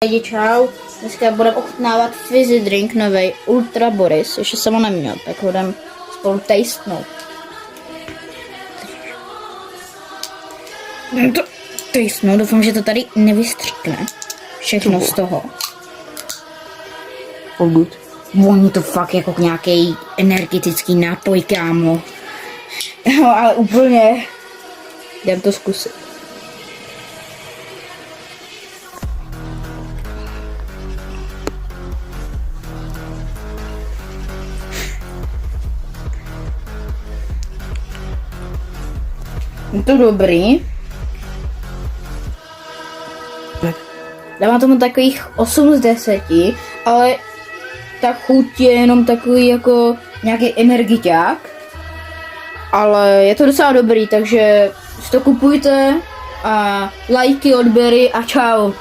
Lidi, čau. Dneska budeme ochutnávat fizzy drink novej Ultra Boris. Ještě jsem ho neměl, tak ho jdem spolu tastenout. Jdem to tastenout, doufám, že to tady nevystřikne. Všechno z toho. Voní to fakt jako nějaký energetický nápoj, kámo. No, ale úplně. Jdem to zkusit. Je to dobrý. Dávám tomu takových 8 z 10, ale ta chuť je jenom takový jako nějaký energiťák. Ale je to docela dobrý, takže si to kupujte a lajky, odběry a čau.